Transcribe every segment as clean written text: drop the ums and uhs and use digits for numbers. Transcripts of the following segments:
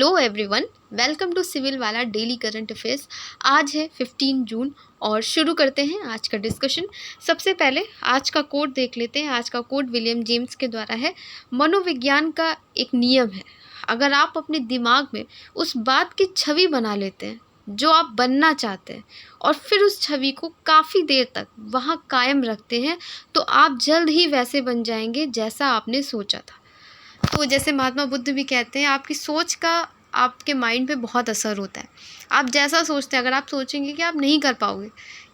Hello everyone, welcome to civil वाला daily current affairs. आज है 15 जून और शुरू करते हैं आज का डिस्कशन। सबसे पहले आज का कोट देख लेते हैं। आज का कोट विलियम जेम्स के द्वारा है। मनोविज्ञान का एक नियम है, अगर आप अपने दिमाग में उस बात की छवि बना लेते हैं जो आप बनना चाहते हैं और फिर उस छवि को काफ़ी देर तक वहाँ कायम रखते हैं तो आप जल्द ही वैसे बन जाएंगे जैसा आपने सोचा था। तो जैसे महात्मा बुद्ध भी कहते हैं, आपकी सोच का आपके माइंड पे बहुत असर होता है। आप जैसा सोचते हैं, अगर आप सोचेंगे कि आप नहीं कर पाओगे,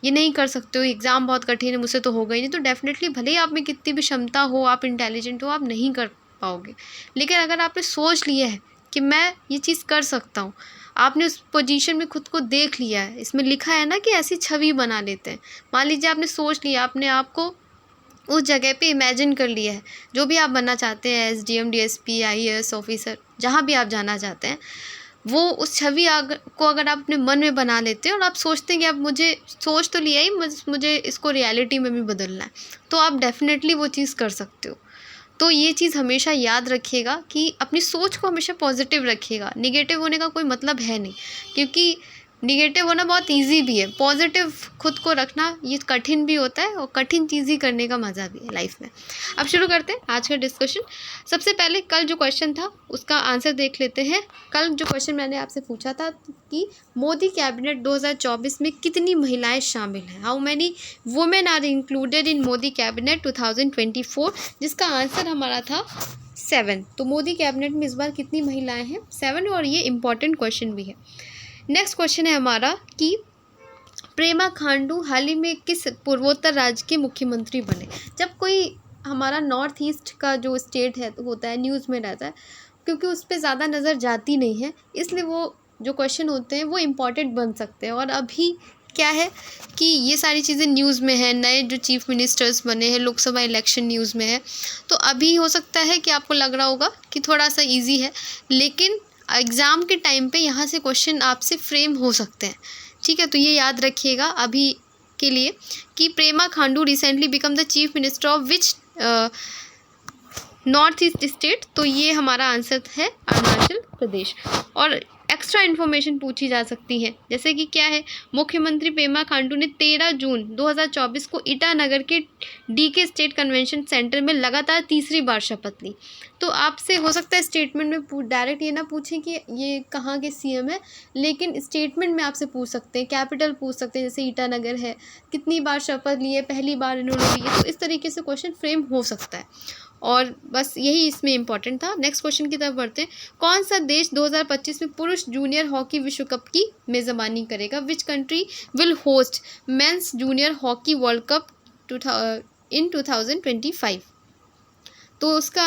ये नहीं कर सकते हो, एग्ज़ाम बहुत कठिन है, मुझसे तो होगा ही नहीं, तो डेफिनेटली भले ही आप में कितनी भी क्षमता हो, आप इंटेलिजेंट हो, आप नहीं कर पाओगे। लेकिन अगर आपने सोच लिया है कि मैं ये चीज़ कर सकता हूँ, आपने उस पोजीशन में खुद को देख लिया है, इसमें लिखा है ना कि ऐसी छवि बना लेते हैं। मान लीजिए आपने सोच लिया, आपने आपको उस जगह पे इमेजिन कर लिया है, जो भी आप बनना चाहते हैं, एसडीएम, डीएसपी, आईएएस ऑफिसर, जहाँ भी आप जाना चाहते हैं, वो उस छवि को अगर आप अपने मन में बना लेते हैं और आप सोचते हैं कि अब मुझे सोच तो लिया ही, मुझे इसको रियलिटी में भी बदलना है, तो आप डेफिनेटली वो चीज़ कर सकते हो। तो ये चीज़ हमेशा याद रखिएगा कि अपनी सोच को हमेशा पॉजिटिव रखिएगा। निगेटिव होने का कोई मतलब है नहीं, क्योंकि निगेटिव होना बहुत इजी भी है, पॉजिटिव खुद को रखना ये कठिन भी होता है और कठिन चीज़ ही करने का मज़ा भी है लाइफ में। अब शुरू करते हैं आज का डिस्कशन। सबसे पहले कल जो क्वेश्चन था उसका आंसर देख लेते हैं। कल जो क्वेश्चन मैंने आपसे पूछा था कि मोदी कैबिनेट 2024 में कितनी महिलाएं शामिल हैं, how many women are included in Modi cabinet 2024, जिसका आंसर हमारा था 7। तो मोदी कैबिनेट में इस बार कितनी महिलाएं हैं? 7, और ये इम्पॉर्टेंट क्वेश्चन भी है। नेक्स्ट क्वेश्चन है हमारा कि प्रेमा खांडू हाल ही में किस पूर्वोत्तर राज्य के मुख्यमंत्री बने। जब कोई हमारा नॉर्थ ईस्ट का जो स्टेट है होता है, न्यूज़ में रहता है, क्योंकि उस पर ज़्यादा नज़र जाती नहीं है, इसलिए वो जो क्वेश्चन होते हैं वो इम्पॉर्टेंट बन सकते हैं। और अभी क्या है कि ये सारी चीज़ें न्यूज़ में है, नए जो चीफ मिनिस्टर्स बने हैं, लोकसभा इलेक्शन न्यूज़ में है, तो अभी हो सकता है कि आपको लग रहा होगा कि थोड़ा सा ईजी है, लेकिन एग्ज़ाम के टाइम पे यहाँ से क्वेश्चन आपसे फ्रेम हो सकते हैं। ठीक है, तो ये याद रखिएगा अभी के लिए कि Prema Khandu recently become the chief minister of which north east state. तो ये हमारा आंसर है अरुणाचल प्रदेश। और एक्स्ट्रा इन्फॉर्मेशन पूछी जा सकती है, जैसे कि क्या है, मुख्यमंत्री पेमा खांडू ने 13 जून 2024 को ईटानगर के डीके स्टेट कन्वेंशन सेंटर में लगातार तीसरी बार शपथ ली। तो आपसे हो सकता है स्टेटमेंट में डायरेक्ट ये ना पूछें कि ये कहाँ के सीएम है, लेकिन स्टेटमेंट में आपसे पूछ सकते हैं, कैपिटल पूछ सकते हैं, जैसे ईटानगर है, कितनी बार शपथ ली है, पहली बार इन्होंने ली है, तो इस तरीके से क्वेश्चन फ्रेम हो सकता है। और बस यही इसमें इंपॉर्टेंट था। नेक्स्ट क्वेश्चन की तरफ बढ़ते हैं। कौन सा देश 2025 में पुरुष जूनियर हॉकी विश्व कप की मेज़बानी करेगा? Which country will host men's junior hockey world cup in 2025? तो उसका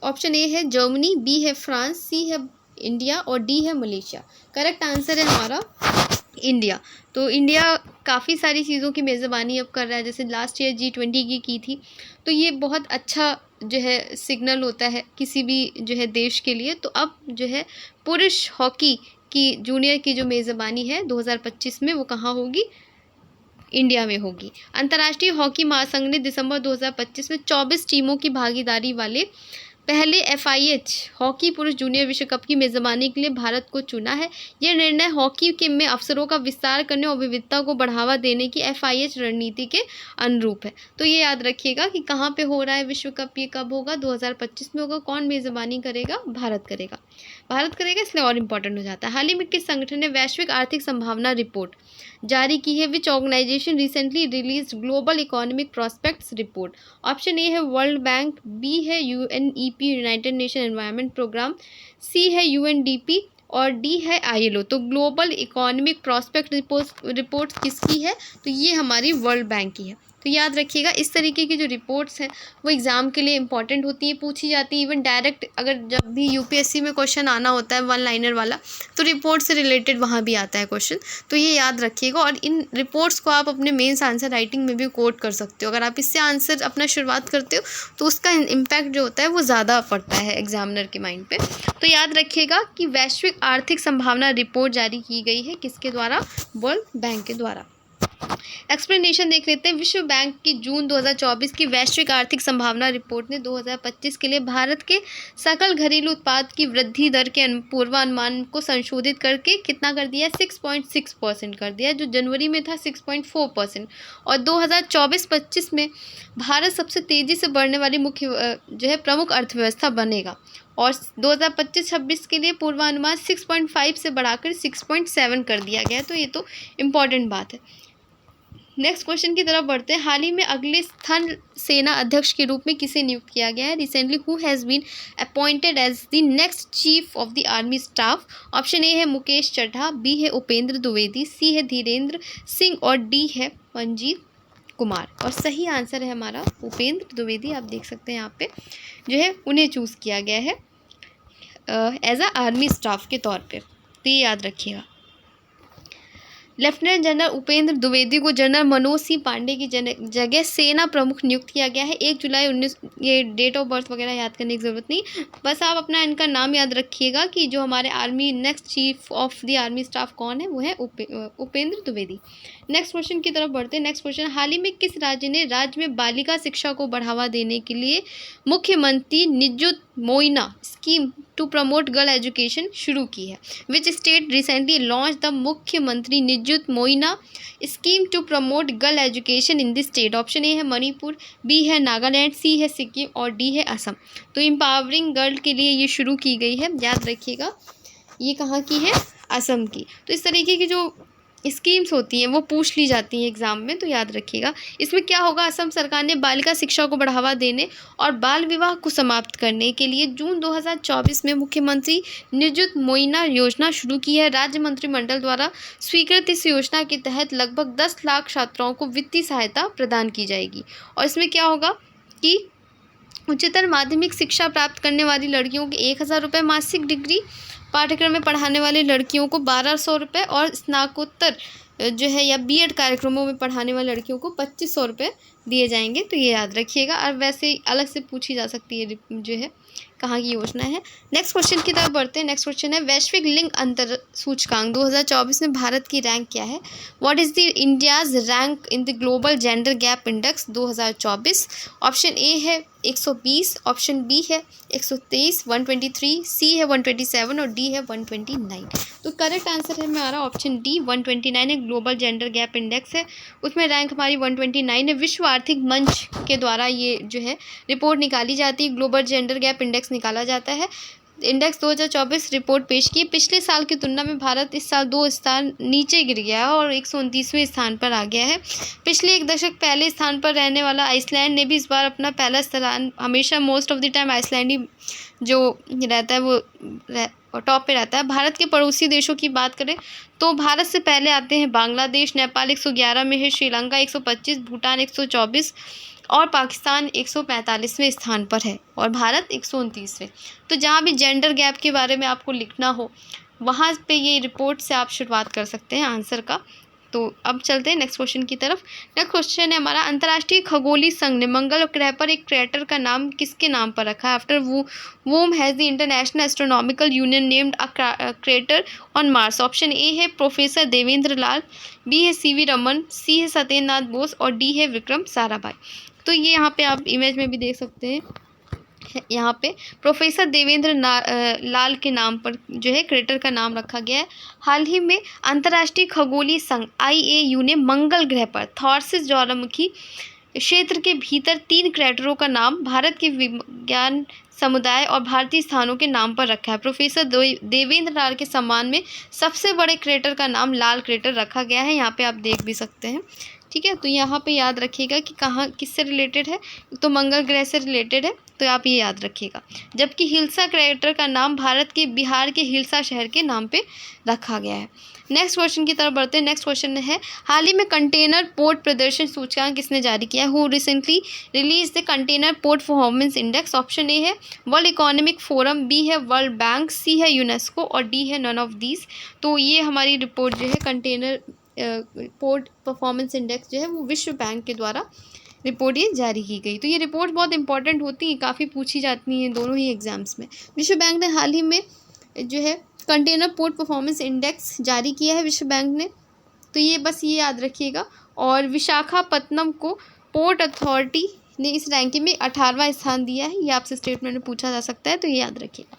ऑप्शन ए है जर्मनी, बी है फ्रांस, सी है इंडिया और डी है मलेशिया। करेक्ट आंसर है हमारा इंडिया। तो इंडिया काफ़ी सारी चीज़ों की मेज़बानी अब कर रहा है, जैसे लास्ट ईयर G20 की थी, तो ये बहुत अच्छा जो है सिग्नल होता है किसी भी जो है देश के लिए। तो अब जो है पुरुष हॉकी की जूनियर की जो मेज़बानी है 2025 में, वो कहाँ होगी? इंडिया में होगी। अंतर्राष्ट्रीय हॉकी महासंघ ने दिसंबर 2025 में 24 टीमों की भागीदारी वाले पहले FIH हॉकी पुरुष जूनियर विश्व कप की मेज़बानी के लिए भारत को चुना है। यह निर्णय हॉकी के में अवसरों का विस्तार करने और विविधता को बढ़ावा देने की FIH रणनीति के अनुरूप है। तो ये याद रखिएगा कि कहाँ पे हो रहा है विश्व कप, ये कब होगा? 2025 में होगा। कौन मेज़बानी करेगा? भारत करेगा। भारत करेगा, इसलिए और इम्पोर्टेंट हो जाता है। हाल ही में किस संगठन ने वैश्विक आर्थिक संभावना रिपोर्ट जारी की है? Which organisation recently release global economic prospects report? Option A है वर्ल्ड बैंक, बी है UNEP united nation environment programme, C है UNDP और डी है ILO। तो ग्लोबल इकोनॉमिक प्रॉस्पेक्ट रिपोर्ट किसकी है? तो ये हमारी वर्ल्ड बैंक की है। तो याद रखिएगा इस तरीके की जो रिपोर्ट्स हैं वो एग्ज़ाम के लिए इंपॉर्टेंट होती है, पूछी जाती है। इवन डायरेक्ट अगर जब भी UPSC में क्वेश्चन आना होता है 1 लाइनर वाला, तो रिपोर्ट से रिलेटेड वहाँ भी आता है क्वेश्चन। तो ये याद रखिएगा, और इन रिपोर्ट्स को आप अपने मेंस आंसर राइटिंग में भी कोट कर सकते हो। अगर आप इससे आंसर अपना शुरुआत करते हो तो उसका इम्पैक्ट जो होता है वो ज़्यादा पड़ता है एग्जामिनर के माइंड पे। तो याद रखिएगा कि वैश्विक आर्थिक संभावना रिपोर्ट जारी की गई है किसके द्वारा? वर्ल्ड बैंक के द्वारा। एक्सप्लेनेशन देख लेते हैं। विश्व बैंक की जून 2024 की वैश्विक आर्थिक संभावना रिपोर्ट ने 2025 के लिए भारत के सकल घरेलू उत्पाद की वृद्धि दर के पूर्वानुमान को संशोधित करके कितना कर दिया? 6.6% कर दिया, जो जनवरी में था 6.4%। और 2024-25 में भारत सबसे तेज़ी से बढ़ने वाली मुख्य जो है प्रमुख अर्थव्यवस्था बनेगा। और 2025-26 के लिए पूर्वानुमान 6.5 से बढ़ाकर 6.7 कर दिया गया। तो ये तो इम्पॉर्टेंट बात है। नेक्स्ट क्वेश्चन की तरफ बढ़ते हैं। हाल ही में अगले स्थल सेना अध्यक्ष के रूप में किसे नियुक्त किया गया है? Recently who has been appointed as the next chief of the army staff? Option A है मुकेश चड्ढा, बी है उपेंद्र द्विवेदी, सी है धीरेन्द्र सिंह और डी है मंजीत कुमार। और सही आंसर है हमारा उपेंद्र द्विवेदी। आप देख सकते हैं यहाँ पे जो है उन्हें चूज़ किया गया है एज अ आर्मी स्टाफ के तौर पे। तो ये याद रखिएगा। लेफ्टिनेंट जनरल उपेंद्र द्विवेदी को जनरल मनोज सिंह पांडे की जगह सेना प्रमुख नियुक्त किया गया है। 1 जुलाई 19, ये डेट ऑफ बर्थ वगैरह याद करने की ज़रूरत नहीं, बस आप अपना इनका नाम याद रखिएगा कि जो हमारे army next chief of the army staff कौन है, वो है उपेंद्र द्विवेदी। नेक्स्ट क्वेश्चन की तरफ बढ़ते हैं। नेक्स्ट क्वेश्चन, हाल ही में किस राज्य ने राज्य में बालिका शिक्षा को बढ़ावा देने के लिए Mukhyamantri Nijut Moina scheme to promote girl education शुरू की है? Which state recently launch the Mukhyamantri Nijut Moina scheme to promote girl education in this state? Option A है मणिपुर, बी है नागालैंड, सी है सिक्किम और डी है असम। तो एम्पावरिंग गर्ल के लिए ये शुरू की गई है, याद रखिएगा। ये कहाँ की है? असम की। तो इस तरीके की जो स्कीम्स होती हैं वो पूछ ली जाती हैं एग्ज़ाम में, तो याद रखिएगा। इसमें क्या होगा? असम सरकार ने बालिका शिक्षा को बढ़ावा देने और बाल विवाह को समाप्त करने के लिए जून 2024 में मुख्यमंत्री निजुत मोइना योजना शुरू की है। राज्य मंत्रिमंडल द्वारा स्वीकृत इस योजना के तहत लगभग 10 लाख छात्राओं को वित्तीय सहायता प्रदान की जाएगी। और इसमें क्या होगा कि उच्चतर माध्यमिक शिक्षा प्राप्त करने वाली लड़कियों के 1000 रुपये मासिक, डिग्री पाठ्यक्रम में पढ़ाने वाली लड़कियों को 1200 रुपये और स्नातकोत्तर जो है या बीएड कार्यक्रमों में पढ़ाने वाली लड़कियों को 2500 रुपये दिए जाएंगे। तो ये याद रखिएगा। और वैसे अलग से पूछी जा सकती है जो है कहाँ की योजना है। नेक्स्ट क्वेश्चन की तरफ बढ़ते हैं। नेक्स्ट क्वेश्चन है, वैश्विक लिंग अंतर सूचकांक 2024 में भारत की रैंक क्या है? What is the India's rank in the global gender gap index 2024? Option A है 120, ऑप्शन बी है 123, 123, सी है 127 और डी है 129। तो करेक्ट आंसर है हमारा ऑप्शन डी 129 है। ग्लोबल जेंडर गैप इंडेक्स है, उसमें रैंक हमारी 129 है। विश्व आर्थिक मंच के द्वारा ये जो है रिपोर्ट निकाली जाती है, ग्लोबल जेंडर गैप इंडेक्स निकाला जाता है। इंडेक्स 2024 रिपोर्ट पेश की। पिछले साल की तुलना में भारत इस साल 2 स्थान नीचे गिर गया है और 129वें स्थान पर आ गया है। पिछले 1 दशक पहले स्थान पर रहने वाला आइसलैंड ने भी इस बार अपना पहला स्थान, हमेशा most of the time Iceland ही जो रहता है वो टॉप पे रहता है। भारत के पड़ोसी देशों की बात करें तो भारत से पहले आते हैं बांग्लादेश, नेपाल 111 में है, श्रीलंका 125, भूटान 124 और पाकिस्तान 145वें स्थान पर है और भारत 129वें। तो जहाँ भी जेंडर गैप के बारे में आपको लिखना हो वहाँ पे ये रिपोर्ट से आप शुरुआत कर सकते हैं आंसर का। तो अब चलते हैं नेक्स्ट क्वेश्चन की तरफ। नेक्स्ट क्वेश्चन है हमारा, अंतर्राष्ट्रीय खगोलीय संघ ने मंगल ग्रह पर एक क्रेटर का नाम किसके नाम पर रखा है? After whom has the international astronomical union named a crater on Mars? Option A है प्रोफेसर देवेंद्र लाल, बी है सीवी रमन, सी है सत्येंद्र नाथ बोस और डी है विक्रम साराभाई। तो ये यहाँ पे आप इमेज में भी देख सकते हैं, यहाँ पे प्रोफेसर देवेंद्र लाल के नाम पर जो है क्रेटर का नाम रखा गया है। हाल ही में अंतर्राष्ट्रीय खगोलीय संघ IAU ने मंगल ग्रह पर थॉर्सिस ज्वालामुखी क्षेत्र के भीतर 3 क्रेटरों का नाम भारत के विज्ञान समुदाय और भारतीय स्थानों के नाम पर रखा है। प्रोफेसर देवेंद्र लाल के सम्मान में सबसे बड़े क्रेटर का नाम लाल क्रेटर रखा गया है, यहाँ पे आप देख भी सकते हैं। ठीक है, तो यहाँ पे याद रखिएगा कि कहाँ किससे रिलेटेड है, तो मंगल ग्रह से रिलेटेड है, तो आप ये याद रखिएगा। जबकि हिल्सा क्रेटर का नाम भारत के बिहार के हिल्सा शहर के नाम पे रखा गया है। नेक्स्ट क्वेश्चन की तरफ बढ़ते हैं। नेक्स्ट क्वेश्चन है, हाल ही में कंटेनर पोर्ट प्रदर्शन सूचकांक किसने जारी किया है? Who recently release the container port performance index? Option A है वर्ल्ड इकोनॉमिक फोरम, बी है वर्ल्ड बैंक, सी है यूनेस्को और डी है नन ऑफ दीज। तो ये हमारी रिपोर्ट जो है कंटेनर पोर्ट परफॉर्मेंस इंडेक्स जो है वो विश्व बैंक के द्वारा रिपोर्ट ये जारी की गई। तो ये रिपोर्ट बहुत इंपॉर्टेंट होती है, काफ़ी पूछी जाती हैं दोनों ही एग्जाम्स में। विश्व बैंक ने हाल ही में जो है कंटेनर पोर्ट परफॉर्मेंस इंडेक्स जारी किया है विश्व बैंक ने, तो ये बस ये याद रखिएगा। और विशाखापत्तनम को पोर्ट अथॉरिटी ने इस रैंकिंग में 18वां स्थान दिया है। ये आपसे स्टेटमेंट में पूछा जा सकता है, तो ये याद रखिएगा।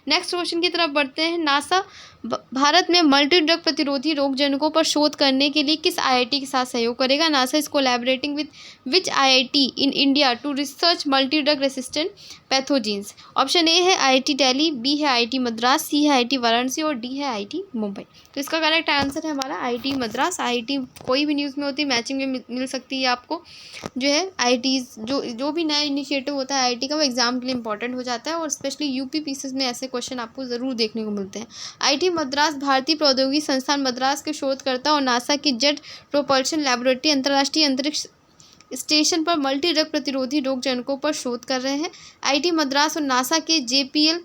नेक्स्ट क्वेश्चन की तरफ बढ़ते हैं। नासा भारत में मल्टी ड्रग प्रतिरोधी रोगजनकों पर शोध करने के लिए किस आईआईटी के साथ सहयोग करेगा? NASA is collaborating with which IIT in India to research multi drug resistant pathogens? Option A है आईआईटी दिल्ली, बी है आईआईटी मद्रास, सी है आईआईटी वाराणसी और डी है आईआईटी मुंबई। तो इसका करेक्ट आंसर है हमारा आईआईटी मद्रास। आईआईटी कोई भी न्यूज़ में होती है, मैचिंग में मिल सकती है आपको। जो है आईआईटीज़ जो भी नया इनिशिएटिव होता है आईआईटी का, वो एग्जाम के लिए इंपॉर्टेंट हो जाता है और स्पेशली यूपी पीसीएस में ऐसे क्वेश्चन आपको ज़रूर देखने को मिलते हैं। आईआईटी मद्रास भारतीय प्रौद्योगिकी संस्थान मद्रास के शोधकर्ता और नासा की जेट प्रोपल्शन लैबोरेटरी अंतर्राष्ट्रीय अंतरिक्ष स्टेशन पर मल्टी ड्रग प्रतिरोधी रोगजनकों पर शोध कर रहे हैं। आईआईटी मद्रास और नासा के जेपीएल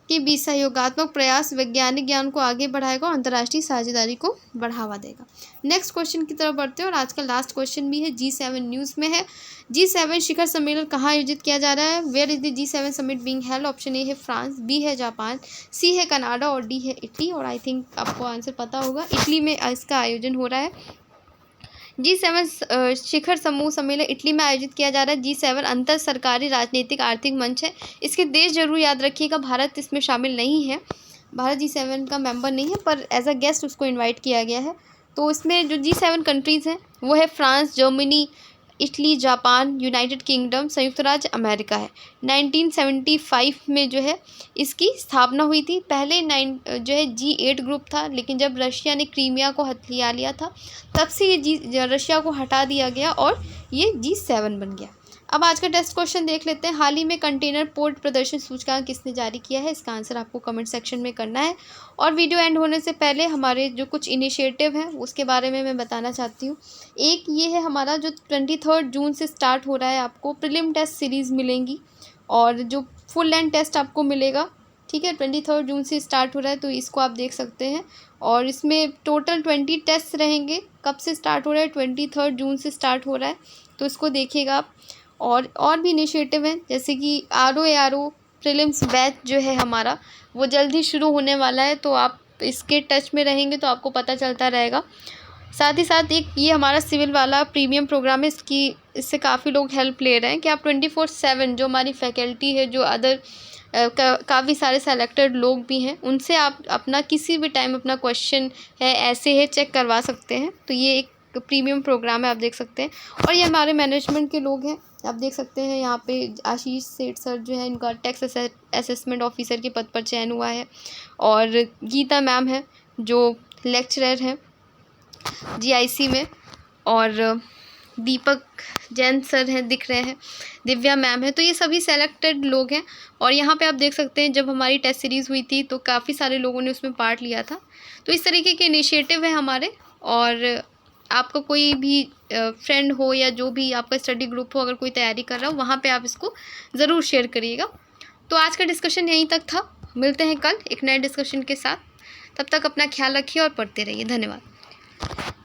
के बीच सहयोगात्मक प्रयास वैज्ञानिक ज्ञान को आगे बढ़ाएगा और अंतर्राष्ट्रीय साझेदारी को बढ़ावा देगा। नेक्स्ट क्वेश्चन की तरफ बढ़ते हैं और आज का लास्ट क्वेश्चन भी है G7 न्यूज़ में है। G7 शिखर सम्मेलन कहाँ आयोजित किया जा रहा है? Where is the G7 summit being held? Option A है फ्रांस, बी है जापान, सी है कनाडा और डी है इटली। और आई थिंक आपको आंसर पता होगा, इटली में इसका आयोजन हो रहा है। G7 शिखर समूह सम्मेलन इटली में आयोजित किया जा रहा है। G7 अंतर सरकारी राजनीतिक आर्थिक मंच है। इसके देश जरूर याद रखिएगा, भारत इसमें शामिल नहीं है, भारत G7 का मेंबर नहीं है, पर एज अ गेस्ट उसको इनवाइट किया गया है। तो इसमें जो G7 कंट्रीज़ हैं वो है France, Germany, Italy, Japan, United kingdom, संयुक्त राज्य अमेरिका है। 1975 में जो है इसकी स्थापना हुई थी। पहले जो है G8 ग्रुप था, लेकिन जब रशिया ने क्रीमिया को हथिया लिया था तब से ये रशिया को हटा दिया गया और ये G7 बन गया। अब आज का टेस्ट क्वेश्चन देख लेते हैं। हाल ही में कंटेनर पोर्ट प्रदर्शन सूचकांक किसने जारी किया है? इसका आंसर आपको कमेंट सेक्शन में करना है। और वीडियो एंड होने से पहले हमारे जो कुछ इनिशिएटिव हैं उसके बारे में मैं बताना चाहती हूँ। एक ये है हमारा जो 23 जून से स्टार्ट हो रहा है, आपको प्रीलिम टेस्ट सीरीज़ मिलेंगी और जो फुल लेंथ टेस्ट आपको मिलेगा, ठीक है। 23 जून से स्टार्ट हो रहा है, तो इसको आप देख सकते हैं। और इसमें टोटल 20 टेस्ट रहेंगे। कब से स्टार्ट हो रहा है? 23 जून से स्टार्ट हो रहा है, तो इसको देखिएगा आप। और भी इनिशिएटिव हैं, जैसे कि RO प्रीलिम्स बैच जो है हमारा, वो जल्द ही शुरू होने वाला है, तो आप इसके टच में रहेंगे तो आपको पता चलता रहेगा। साथ ही साथ एक ये हमारा सिविल वाला प्रीमियम प्रोग्राम है, इससे काफ़ी लोग हेल्प ले रहे हैं कि आप 24/7 जो हमारी फैकल्टी है, जो अदर काफ़ी सारे सेलेक्टेड लोग भी हैं, उनसे आप अपना किसी भी टाइम अपना क्वेश्चन है, ऐसे है, चेक करवा सकते हैं। तो ये एक प्रीमियम प्रोग्राम है, आप देख सकते हैं। और ये हमारे मैनेजमेंट के लोग हैं, आप देख सकते हैं यहाँ पे आशीष सेठ सर जो है, इनका टैक्स असेसमेंट ऑफिसर के पद पर चयन हुआ है। और गीता मैम है जो लेक्चरर हैं GIC में, और दीपक जैन सर हैं दिख रहे हैं, दिव्या मैम है। तो ये सभी सेलेक्टेड लोग हैं। और यहाँ पे आप देख सकते हैं जब हमारी टेस्ट सीरीज़ हुई थी तो काफ़ी सारे लोगों ने उसमें पार्ट लिया था। तो इस तरीके के इनिशिएटिव है हमारे। और आपका कोई भी फ्रेंड हो या जो भी आपका स्टडी ग्रुप हो, अगर कोई तैयारी कर रहा हो, वहाँ पे आप इसको ज़रूर शेयर करिएगा। तो आज का डिस्कशन यहीं तक था। मिलते हैं कल एक नए डिस्कशन के साथ। तब तक अपना ख्याल रखिए और पढ़ते रहिए। धन्यवाद।